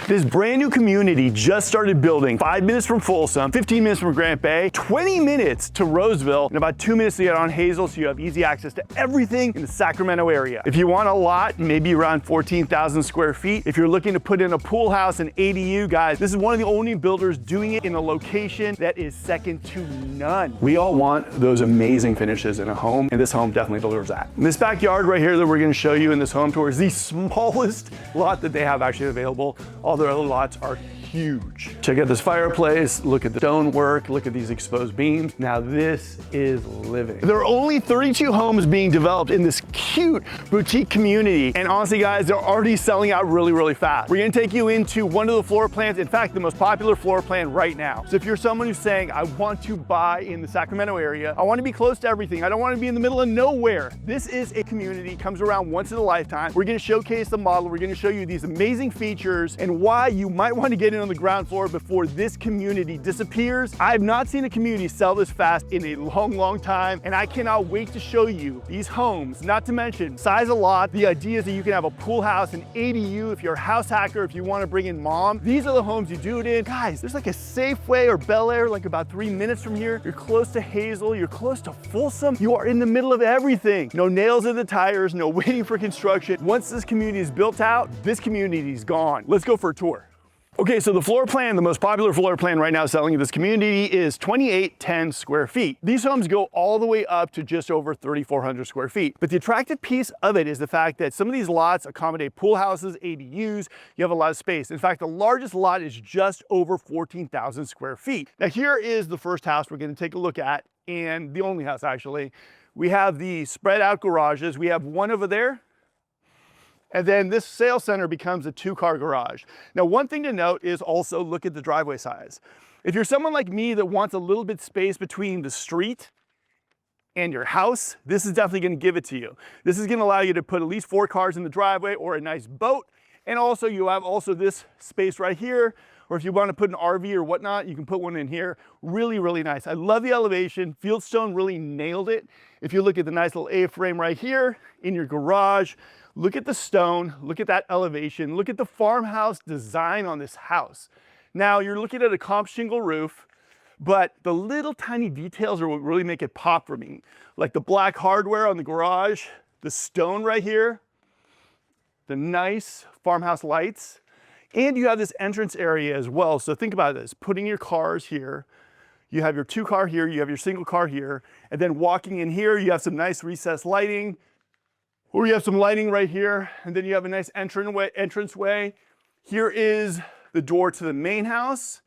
This brand new community just started building 5 minutes from Folsom, 15 minutes from Grant Bay, 20 minutes to Roseville, and about 2 minutes to get on Hazel, so you have easy access to everything in the Sacramento area. If you want a lot, maybe around 14,000 square feet, if you're looking to put in a pool house and ADU, guys, this is one of the only builders doing it in a location that is second to none. We all want those amazing finishes in a home, and this home definitely delivers that. This backyard right here that we're gonna show you in this home tour is the smallest lot that they have actually available. All their other lots are huge. Check out this fireplace, look at the stonework, look at these exposed beams. Now this is living. There are only 32 homes being developed in this cute boutique community. And honestly guys, they're already selling out really, really fast. We're gonna take you into one of the floor plans, in fact, the most popular floor plan right now. So if you're someone who's saying, I want to buy in the Sacramento area, I wanna be close to everything, I don't wanna be in the middle of nowhere. This is a community, comes around once in a lifetime. We're gonna showcase the model, we're gonna show you these amazing features and why you might wanna get in on the ground floor before this community disappears. I have not seen a community sell this fast in a long, long time, and I cannot wait to show you these homes, not to mention size of lot. The idea is that you can have a pool house, an ADU, if you're a house hacker, if you want to bring in mom. These are the homes you do it in. Guys, there's like a Safeway or Bel Air, like about 3 minutes from here. You're close to Hazel, you're close to Folsom. You are in the middle of everything. No nails in the tires, no waiting for construction. Once this community is built out, this community is gone. Let's go for a tour. Okay, so the floor plan, the most popular floor plan right now selling in this community is 2810 square feet. These homes go all the way up to just over 3,400 square feet. But the attractive piece of it is the fact that some of these lots accommodate pool houses, ADUs, you have a lot of space. In fact, the largest lot is just over 14,000 square feet. Now here is the first house we're gonna take a look at, and the only house actually. We have the spread out garages. We have one over there, and then this sales center becomes a 2-car garage. Now, one thing to note is also look at the driveway size. If you're someone like me that wants a little bit space between the street and your house, this is definitely gonna give it to you. This is gonna allow you to put at least 4 cars in the driveway or a nice boat. And also you have also this space right here, or if you want to put an RV or whatnot, you can put one in here. Really, really nice. I love the elevation. Fieldstone really nailed it. If you look at the nice little A-frame right here in your garage, look at the stone, look at that elevation, look at the farmhouse design on this house. Now you're looking at a comp shingle roof, but the little tiny details are what really make it pop for me. Like the black hardware on the garage, the stone right here, the nice farmhouse lights, and you have this entrance area as well. So think about this, putting your cars here, you have your 2-car here, you have your single car here, and then walking in here, you have some nice recessed lighting, or you have some lighting right here, and then you have a nice entranceway. Here is the door to the main house,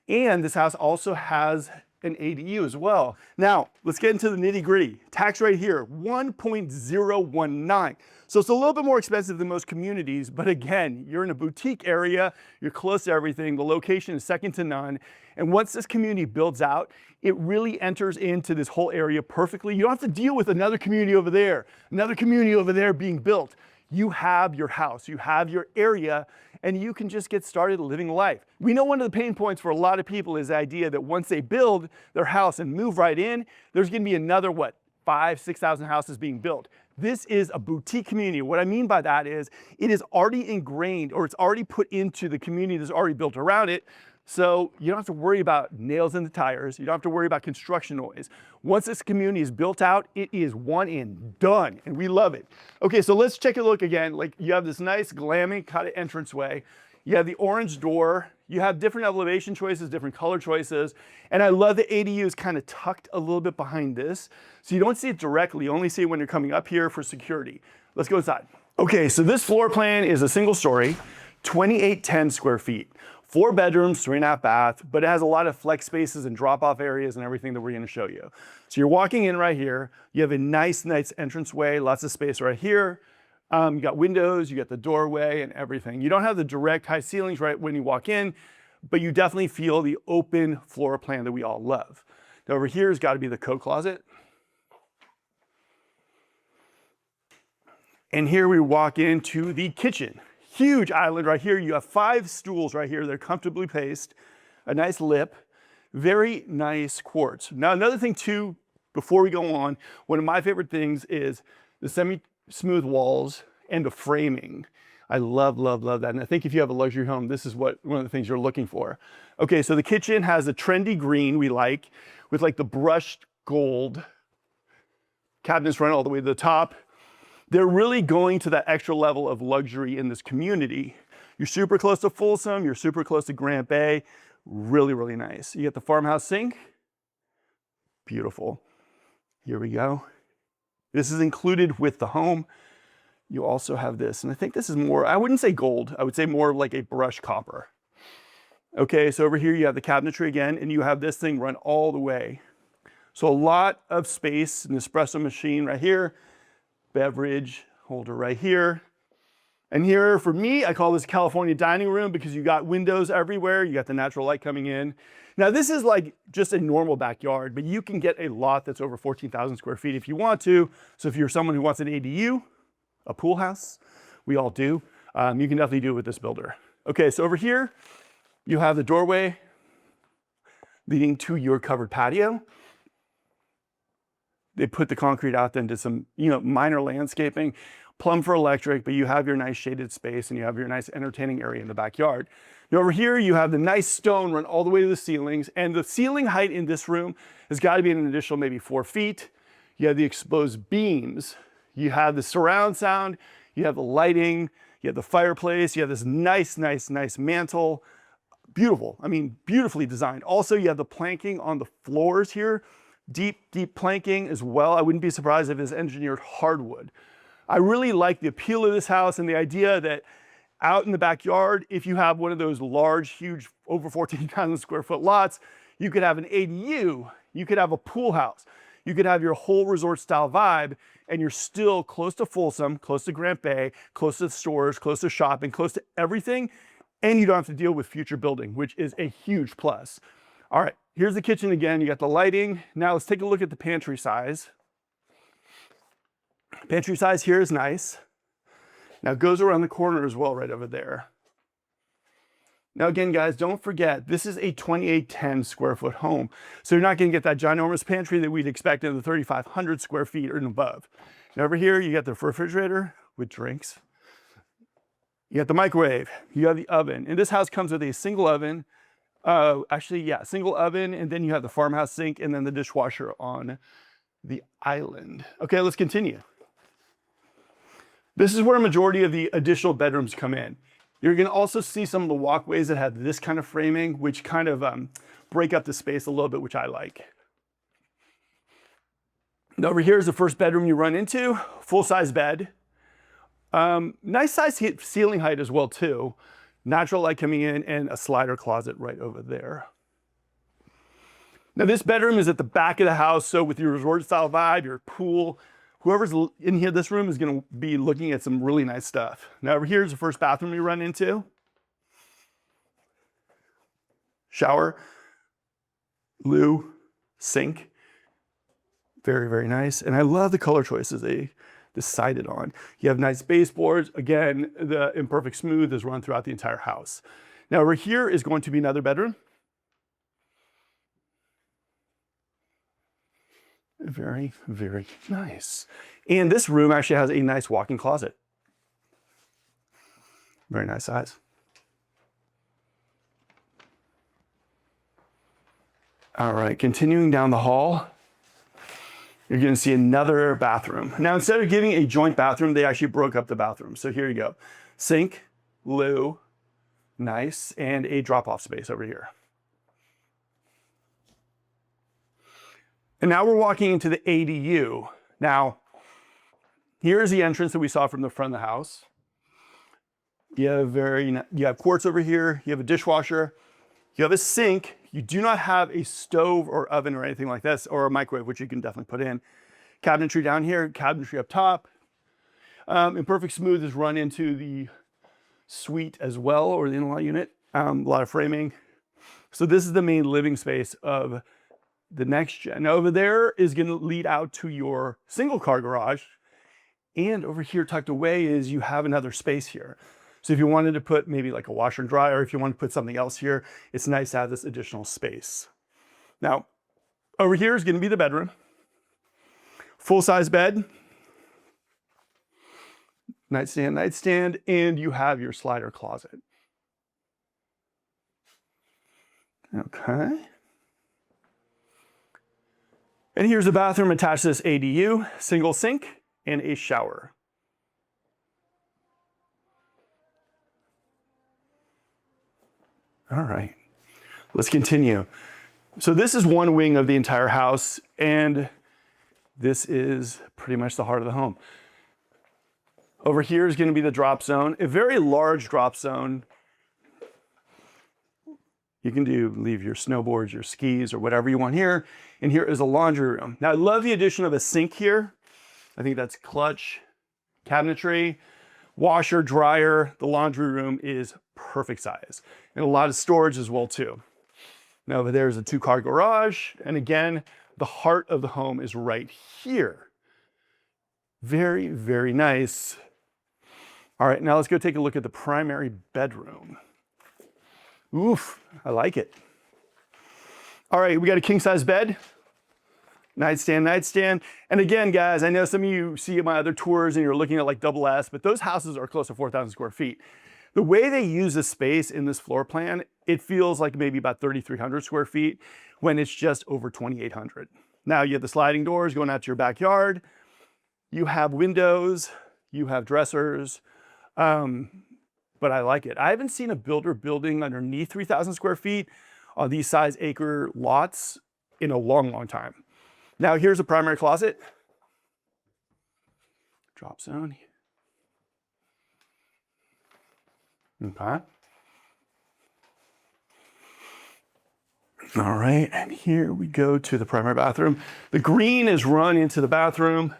and this house also has an ADU as well. Now, let's get into the nitty gritty. Tax rate here, 1.019. So it's a little bit more expensive than most communities, but again, you're in a boutique area, you're close to everything, the location is second to none. And once this community builds out, it really enters into this whole area perfectly. You don't have to deal with another community over there being built. You have your house, you have your area, and you can just get started living life. We know one of the pain points for a lot of people is the idea that once they build their house and move right in, there's gonna be another, 5,000-6,000 houses being built. This is a boutique community. What I mean by that is it is already ingrained, or it's already put into the community that's already built around it. So you don't have to worry about nails in the tires. You don't have to worry about construction noise. Once this community is built out, it is one and done, and we love it. Okay, so let's take a look again. Like you have this nice glamming kind of entranceway. You have the orange door. You have different elevation choices, different color choices. And I love the ADU is kind of tucked a little bit behind this. So you don't see it directly, you only see it when you're coming up here for security. Let's go inside. Okay, so this floor plan is a single story, 2810 square feet. 4 bedrooms, 3.5 baths, but it has a lot of flex spaces and drop-off areas and everything that we're gonna show you. So you're walking in right here, you have a nice entranceway, lots of space right here. You got windows, you got the doorway and everything. You don't have the direct high ceilings right when you walk in, but you definitely feel the open floor plan that we all love. Now over here has got to be the coat closet. And here we walk into the kitchen. Huge island right here. You have 5 stools right here. They're comfortably placed. A nice lip. Very nice quartz. Now another thing too, before we go on, one of my favorite things is the semi-smooth walls and the framing. I love, love, love that. And I think if you have a luxury home, this is one of the things you're looking for. Okay, so the kitchen has a trendy green we like, with like the brushed gold. Cabinets run all the way to the top. They're really going to that extra level of luxury in this community. You're super close to Folsom, you're super close to Grant Bay. Really, really nice. You get the farmhouse sink. Beautiful. Here we go. This is included with the home. You also have this, and I think this is more, I wouldn't say gold, I would say more like a brushed copper. Okay, so over here you have the cabinetry again, and you have this thing run all the way. So a lot of space, an espresso machine right here, beverage holder right here. And here, for me, I call this California dining room because you got windows everywhere, you got the natural light coming in. Now this is like just a normal backyard, but you can get a lot that's over 14,000 square feet if you want to. So if you're someone who wants an ADU, a pool house, we all do, you can definitely do it with this builder. Okay, so over here, you have the doorway leading to your covered patio. They put the concrete out then, did some, minor landscaping, plumb for electric, but you have your nice shaded space and you have your nice entertaining area in the backyard. Now over here, you have the nice stone run all the way to the ceilings, and the ceiling height in this room has got to be an additional maybe 4 feet. You have the exposed beams, you have the surround sound, you have the lighting, you have the fireplace, you have this nice, nice, nice mantle. Beautiful, I mean, beautifully designed. Also, you have the planking on the floors here. Deep, deep planking as well. I wouldn't be surprised if it's engineered hardwood. I really like the appeal of this house and the idea that out in the backyard, if you have one of those large, huge, over 14,000 square foot lots, you could have an ADU, you could have a pool house, you could have your whole resort style vibe, and you're still close to Folsom, close to Grant Bay, close to stores, close to shopping, close to everything, and you don't have to deal with future building, which is a huge plus. All right, here's the kitchen again. You got the lighting. Now let's take a look at the pantry size. Pantry size here is nice. Now it goes around the corner as well, right over there. Now again, guys, don't forget, this is a 2810 square foot home. So you're not gonna get that ginormous pantry that we'd expect in the 3,500 square feet or above. Now over here, you got the refrigerator with drinks. You got the microwave, you have the oven. And this house comes with a single oven. Single oven, and then you have the farmhouse sink and then the dishwasher on the island. Okay, let's continue. This is where a majority of the additional bedrooms come in. You're gonna also see some of the walkways that have this kind of framing, which kind of break up the space a little bit, which I like. Now over here is the first bedroom you run into, full-size bed. Nice size ceiling height as well too. Natural light coming in and a slider closet right over there. Now this bedroom is at the back of the house, so with your resort style vibe, your pool, whoever's in here, this room is gonna be looking at some really nice stuff. Now over here is the first bathroom you run into. Shower, loo, sink. Very, very nice. And I love the color choices they decided on. You have nice baseboards. Again, the imperfect smooth is run throughout the entire house. Now over here is going to be another bedroom. Very, very nice. And this room actually has a nice walk-in closet. Very nice size. All right, continuing down the hall, you're gonna see another bathroom. Now, instead of giving a joint bathroom, they actually broke up the bathroom. So here you go. Sink, loo, nice, and a drop-off space over here. And now we're walking into the ADU. Now, here's the entrance that we saw from the front of the house. You have quartz over here, you have a dishwasher, you have a sink. You do not have a stove or oven or anything like this, or a microwave, which you can definitely put in. Cabinetry down here, cabinetry up top. Imperfect smooth is run into the suite as well, or the in-law unit. A lot of framing. So this is the main living space of the next gen. Now over there is gonna lead out to your single car garage. And over here tucked away is you have another space here. So if you wanted to put maybe like a washer and dryer, or if you want to put something else here, it's nice to have this additional space. Now, over here is going to be the bedroom. Full-size bed. nightstand, and you have your slider closet. Okay. And here's a bathroom attached to this ADU, single sink and a shower. All right, let's continue. So this is one wing of the entire house, and this is pretty much the heart of the home. Over here is going to be the drop zone, a very large drop zone. You can leave your snowboards, your skis, or whatever you want here. And here is a laundry room. Now I love the addition of a sink here. I think that's clutch, cabinetry, washer, dryer. The laundry room is perfect size. And a lot of storage as well too. Now over there is a 2-car garage. And again, the heart of the home is right here. Very, very nice. All right, now let's go take a look at the primary bedroom. Oof, I like it. All right, we got a king-size bed, nightstand. And again, guys, I know some of you see my other tours and you're looking at like double S, but those houses are close to 4,000 square feet. The way they use the space in this floor plan, it feels like maybe about 3,300 square feet when it's just over 2,800. Now you have the sliding doors going out to your backyard. You have windows, you have dressers, but I like it. I haven't seen a builder building underneath 3,000 square feet on these size acre lots in a long, long time. Now here's a primary closet. Drop zone. Okay. All right, and here we go to the primary bathroom. The green is run into the bathroom.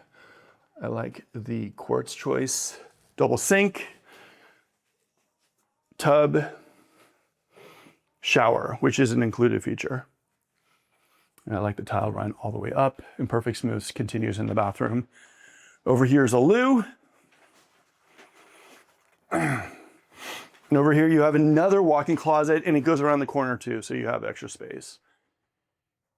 I like the quartz choice. Double sink, tub, shower, which is an included feature. And I like the tile run all the way up, and perfect smooth continues in the bathroom. Over here is a loo. And over here you have another walk-in closet, and it goes around the corner too, so you have extra space.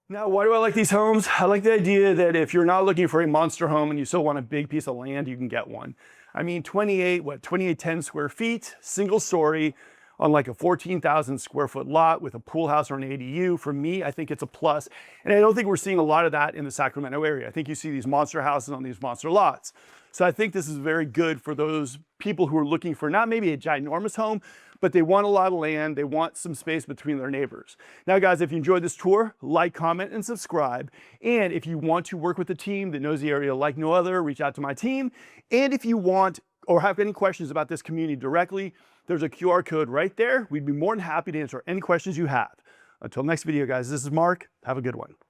Now, why do I like these homes? I like the idea that if you're not looking for a monster home and you still want a big piece of land, you can get one. I mean, 2810 square feet, single story on like a 14,000 square foot lot with a pool house or an ADU. For me, I think it's a plus. And I don't think we're seeing a lot of that in the Sacramento area. I think you see these monster houses on these monster lots. So I think this is very good for those people who are looking for not maybe a ginormous home, but they want a lot of land, they want some space between their neighbors. Now guys, if you enjoyed this tour, like, comment, and subscribe. And if you want to work with a team that knows the area like no other, reach out to my team. And if you want or have any questions about this community directly, there's a QR code right there. We'd be more than happy to answer any questions you have. Until next video, guys, this is Mark. Have a good one.